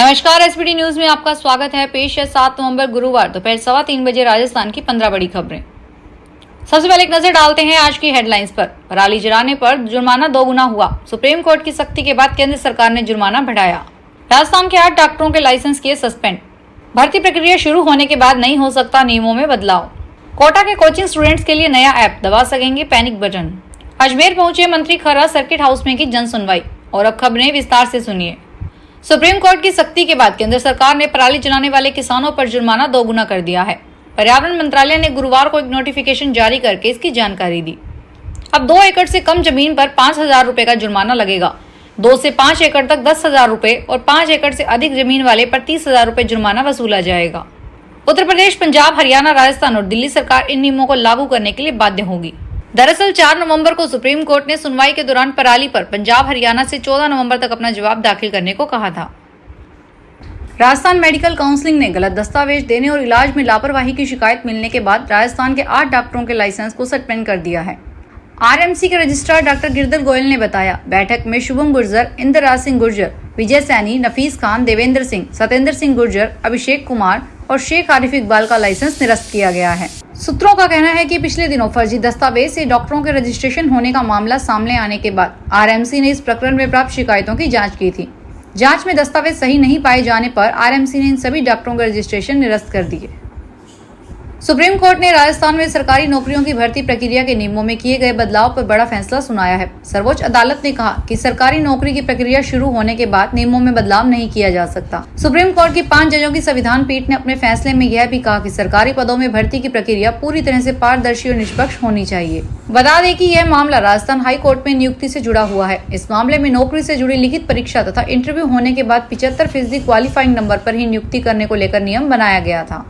नमस्कार, SPD news में आपका स्वागत है। पेश है 7 नवंबर गुरुवार दोपहर 3:15 बजे राजस्थान की 15 बड़ी खबरें। सबसे पहले एक नजर डालते हैं आज की हेडलाइंस पर। पराली जलाने पर जुर्माना 2 गुना हुआ। सुप्रीम कोर्ट की सख्ती के बाद केंद्र सरकार ने जुर्माना बढ़ाया। राजस्थान के 8 डॉक्टरों के लाइसेंस किए सस्पेंड। भर्ती प्रक्रिया शुरू होने के बाद नहीं हो सकता नियमों में बदलाव। कोटा के कोचिंग स्टूडेंट्स के लिए नया ऐप, दबा सकेंगे पैनिक बटन। अजमेर पहुंचे मंत्री खर्रा, सर्किट हाउस में की जन सुनवाई। और अब खबरें विस्तार से सुनिए। सुप्रीम कोर्ट की सख्ती के बाद केंद्र सरकार ने पराली जलाने वाले किसानों पर जुर्माना 2 गुना कर दिया है। पर्यावरण मंत्रालय ने गुरुवार को एक नोटिफिकेशन जारी करके इसकी जानकारी दी। अब 2 एकड़ से कम जमीन पर 5,000 रुपए का जुर्माना लगेगा। 2 से 5 एकड़ तक 10,000 रुपए और 5 एकड़ से अधिक जमीन वाले पर 30,000 रुपए जुर्माना वसूला जाएगा। उत्तर प्रदेश, पंजाब, हरियाणा, राजस्थान और दिल्ली सरकार इन नियमों को लागू करने के लिए बाध्य होगी। दरअसल 4 नवंबर को सुप्रीम कोर्ट ने सुनवाई के दौरान पराली पर पंजाब, हरियाणा से 14 नवंबर तक अपना जवाब दाखिल करने को कहा था। राजस्थान मेडिकल काउंसिल ने गलत दस्तावेज देने और इलाज में लापरवाही की शिकायत मिलने के बाद राजस्थान के 8 डॉक्टरों के लाइसेंस को सस्पेंड कर दिया है। आरएमसी के रजिस्ट्रार डॉक्टर गिरधर गोयल ने बताया, बैठक में शुभम गुर्जर, इंद्रराज सिंह गुर्जर, विजय सैनी, नफीस खान, देवेंद्र सिंह, सत्येंद्र सिंह गुर्जर, अभिषेक कुमार और शेख आरिफ इकबाल का लाइसेंस निरस्त किया गया है। सूत्रों का कहना है कि पिछले दिनों फर्जी दस्तावेज से डॉक्टरों के रजिस्ट्रेशन होने का मामला सामने आने के बाद आरएमसी ने इस प्रकरण में प्राप्त शिकायतों की जांच की थी। जांच में दस्तावेज सही नहीं पाए जाने पर आरएमसी ने इन सभी डॉक्टरों के रजिस्ट्रेशन निरस्त कर दिए। सुप्रीम कोर्ट ने राजस्थान में सरकारी नौकरियों की भर्ती प्रक्रिया के नियमों में किए गए बदलाव पर बड़ा फैसला सुनाया है। सर्वोच्च अदालत ने कहा कि सरकारी नौकरी की प्रक्रिया शुरू होने के बाद नियमों में बदलाव नहीं किया जा सकता। सुप्रीम कोर्ट की 5 जजों की संविधान पीठ ने अपने फैसले में यह भी कहा कि सरकारी पदों में भर्ती की प्रक्रिया पूरी तरह से पारदर्शी और निष्पक्ष होनी चाहिए। बता दें कि यह मामला राजस्थान हाई कोर्ट में नियुक्ति से जुड़ा हुआ है। इस मामले में नौकरी से जुड़ी लिखित परीक्षा तथा इंटरव्यू होने के बाद 75% क्वालिफाइंग नंबर पर ही नियुक्ति करने को लेकर नियम बनाया गया था।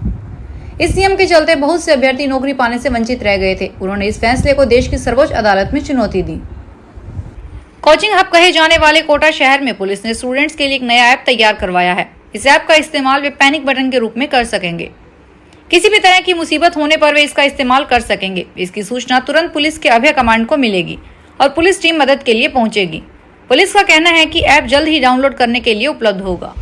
इस नियम के चलते बहुत से अभ्यर्थी नौकरी पाने से वंचित रह गए थे। उन्होंने इस फैसले को देश की सर्वोच्च अदालत में चुनौती दी। कोचिंग हब कहे जाने वाले कोटा शहर में पुलिस ने स्टूडेंट्स के लिए एक नया ऐप तैयार करवाया है। इस ऐप का इस्तेमाल वे पैनिक बटन के रूप में कर सकेंगे। किसी भी तरह की मुसीबत होने पर वे इसका इस्तेमाल कर सकेंगे। इसकी सूचना तुरंत पुलिस के अभय कमांड को मिलेगी और पुलिस टीम मदद के लिए पहुंचेगी। पुलिस का कहना है कि ऐप जल्द ही डाउनलोड करने के लिए उपलब्ध होगा।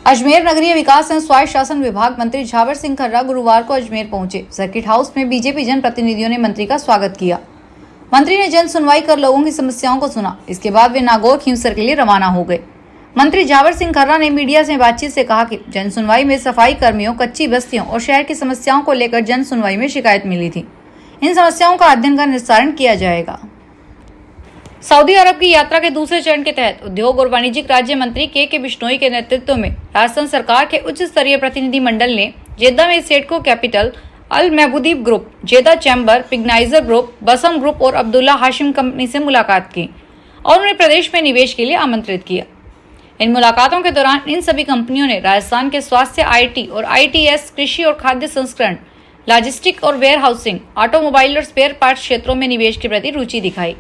अजमेर नगरीय विकास एवं स्वायत्त शासन विभाग मंत्री झावर सिंह खर्रा गुरुवार को अजमेर पहुंचे। सर्किट हाउस में बीजेपी जन प्रतिनिधियों ने मंत्री का स्वागत किया। मंत्री ने जन सुनवाई कर लोगों की समस्याओं को सुना। इसके बाद वे नागौर खींवसर के लिए रवाना हो गए। मंत्री झावर सिंह खर्रा ने मीडिया से बातचीत से कहा कि जन सुनवाई में सफाई कर्मियों, कच्ची बस्तियों और शहर की समस्याओं को लेकर जन सुनवाई में शिकायत मिली थी। इन समस्याओं का अध्ययन कर निस्तारण किया जाएगा। सऊदी अरब की यात्रा के दूसरे चरण के तहत उद्योग और वाणिज्यिक राज्य मंत्री के बिश्नोई के नेतृत्व में राजस्थान सरकार के उच्च स्तरीय प्रतिनिधि मंडल ने जेद्दा में सेडको कैपिटल, अल महबूदीब ग्रुप, जेदा चैम्बर, पिग्नाइजर ग्रुप, बसम ग्रुप और अब्दुल्ला हाशिम कंपनी से मुलाकात की और उन्हें प्रदेश में निवेश के लिए आमंत्रित किया। इन मुलाकातों के दौरान इन सभी कंपनियों ने राजस्थान के स्वास्थ्य, आईटी और आईटीएस, कृषि और खाद्य संस्करण, लॉजिस्टिक और वेयर हाउसिंग, ऑटोमोबाइल और स्पेयर पार्ट्स क्षेत्रों में निवेश के प्रति रुचि दिखाई।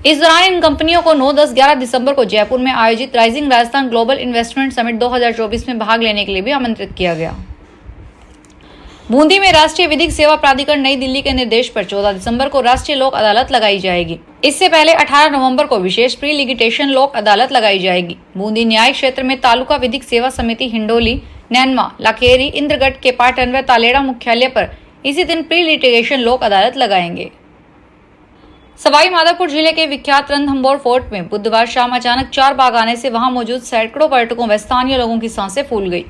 इस दौरान इन कंपनियों को 9, 10, 11 दिसंबर को जयपुर में आयोजित rising Rajasthan global investment summit 2024 में भाग लेने के लिए भी आमंत्रित किया गया। बूंदी में राष्ट्रीय विधिक सेवा प्राधिकरण नई दिल्ली के निर्देश पर 14 दिसंबर को राष्ट्रीय लोक अदालत लगाई जाएगी। इससे पहले 18 नवंबर को विशेष प्री लिटिगेशन लोक अदालत लगाई जाएगी। बूंदी न्यायिक क्षेत्र में तालुका विधिक सेवा समिति हिंडोली, नैनमा, लाखेरी, इंद्रगढ़ के पाटन व तालेड़ा मुख्यालय पर इसी दिन प्री लिटिगेशन लोक अदालत लगाएंगे। सवाई माधोपुर जिले के विख्यात रणथंभौर फोर्ट में बुधवार शाम अचानक 4 बाघ आने से वहां मौजूद सैकड़ों पर्यटकों व स्थानीय लोगों की सांसें फूल गई।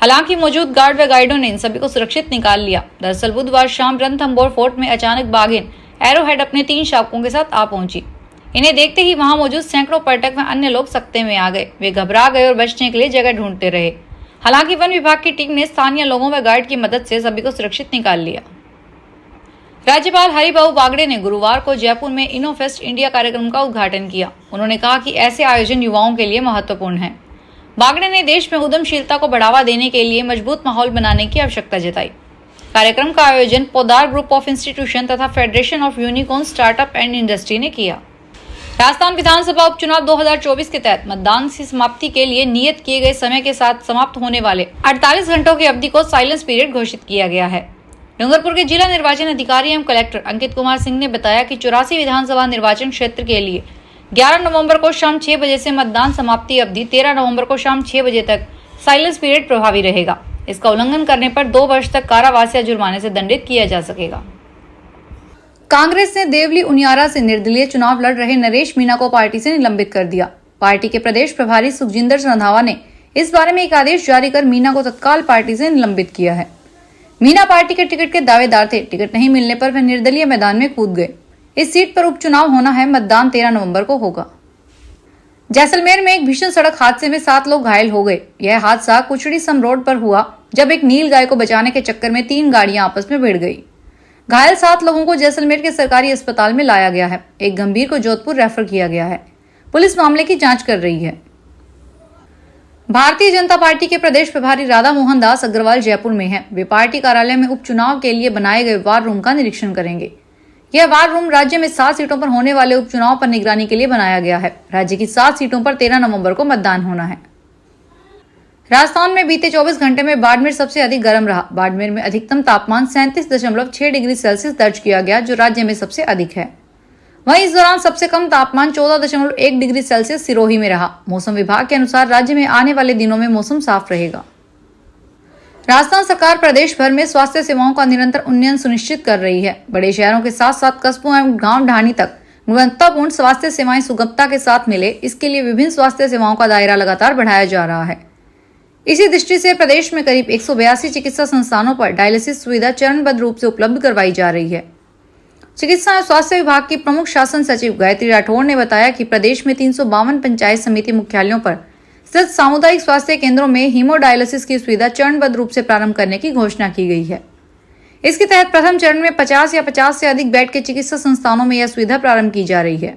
हालांकि मौजूद गार्ड व गाइडों ने इन सभी को सुरक्षित निकाल लिया। दरअसल बुधवार शाम रणथंभौर फोर्ट में अचानक बाघिन एरोहेड अपने 3 शावकों के साथ आ पहुंची। इन्हें देखते ही वहां मौजूद सैकड़ों पर्यटक व अन्य लोग सकते में आ गए। वे घबरा गए और बचने के लिए जगह ढूंढते रहे। हालांकि वन विभाग की टीम ने स्थानीय लोगों व गाइड की मदद से सभी को सुरक्षित निकाल लिया। राज्यपाल हरिभाऊ बागड़े ने गुरुवार को जयपुर में इनोफेस्ट इंडिया कार्यक्रम का उद्घाटन किया। उन्होंने कहा कि ऐसे आयोजन युवाओं के लिए महत्वपूर्ण है। बागड़े ने देश में उद्यमशीलता को बढ़ावा देने के लिए मजबूत माहौल बनाने की आवश्यकता जताई। कार्यक्रम का आयोजन पोदार ग्रुप ऑफ इंस्टीट्यूशन तथा federation of unicorn startup and industry ने किया। राजस्थान विधानसभा उपचुनाव 2024 के तहत मतदान की समाप्ति के लिए नियत किए गए समय के साथ समाप्त होने वाले 48 घंटों की अवधि को साइलेंस पीरियड घोषित किया गया है। डूंगरपुर के जिला निर्वाचन अधिकारी एवं कलेक्टर अंकित कुमार सिंह ने बताया कि 84 विधानसभा निर्वाचन क्षेत्र के लिए 11 नवंबर को शाम 6 बजे से मतदान समाप्ति अवधि 13 नवंबर को शाम 6 बजे तक साइलेंस पीरियड प्रभावी रहेगा। इसका उल्लंघन करने पर 2 वर्ष तक कारावास या जुर्माने से दंडित किया जा सकेगा। कांग्रेस ने देवली उनियारा से निर्दलीय चुनाव लड़ रहे नरेश मीणा को पार्टी से निलंबित कर दिया। पार्टी के प्रदेश प्रभारी सुखजिंदर रंधावा ने इस बारे में एक आदेश जारी कर मीणा को तत्काल पार्टी से निलंबित किया है। मीणा पार्टी के टिकट के दावेदार थे। टिकट नहीं मिलने पर वह निर्दलीय मैदान में कूद गए। इस सीट पर उपचुनाव होना है। मतदान 13 नवंबर को होगा। जैसलमेर में एक भीषण सड़क हादसे में 7 लोग घायल हो गए। यह हादसा कुचड़ी सम रोड पर हुआ, जब एक नील गाय को बचाने के चक्कर में 3 गाड़ियां आपस में भिड़ गई। घायल 7 लोगों को जैसलमेर के सरकारी अस्पताल में लाया गया है। एक गंभीर को जोधपुर रेफर किया गया है। पुलिस मामले की जांच कर रही है। भारतीय जनता पार्टी के प्रदेश प्रभारी राधा मोहन दास अग्रवाल जयपुर में हैं। वे पार्टी कार्यालय में उपचुनाव के लिए बनाए गए वार रूम का निरीक्षण करेंगे। यह वार रूम राज्य में 7 सीटों पर होने वाले उपचुनाव पर निगरानी के लिए बनाया गया है। राज्य की 7 सीटों पर 13 नवंबर को मतदान होना है। राजस्थान में बीते 24 घंटे में बाड़मेर सबसे अधिक गर्म रहा। बाड़मेर में अधिकतम तापमान 37.6 डिग्री सेल्सियस दर्ज किया गया, जो राज्य में सबसे अधिक है। वहीं इस दौरान सबसे कम तापमान 14.1 डिग्री सेल्सियस सिरोही में रहा। मौसम विभाग के अनुसार राज्य में आने वाले दिनों में मौसम साफ रहेगा। राजस्थान सरकार प्रदेश भर में स्वास्थ्य सेवाओं का निरंतर उन्नयन सुनिश्चित कर रही है। बड़े शहरों के साथ साथ कस्बों एवं गांव ढाणी तक गुणवत्तापूर्ण स्वास्थ्य सेवाएं सुगमता के साथ मिले, इसके लिए विभिन्न स्वास्थ्य सेवाओं का दायरा लगातार बढ़ाया जा रहा है। इसी दृष्टि से प्रदेश में करीब 182 चिकित्सा संस्थानों पर डायलिसिस सुविधा चरणबद्ध रूप से उपलब्ध करवाई जा रही है। चिकित्सा एवं स्वास्थ्य विभाग की प्रमुख शासन सचिव गायत्री राठौड़ ने बताया कि प्रदेश में 352 पंचायत समिति मुख्यालयों पर स्थित सामुदायिक स्वास्थ्य केंद्रों में हीमोडायलिसिस की सुविधा चरणबद्ध रूप से प्रारंभ करने की घोषणा की गई है। इसके तहत प्रथम चरण में 50 या 50 से अधिक बेड के चिकित्सा संस्थानों में यह सुविधा प्रारंभ की जा रही है।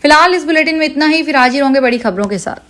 फिलहाल इस बुलेटिन में इतना ही। फिर हाजिर होंगे बड़ी खबरों के साथ।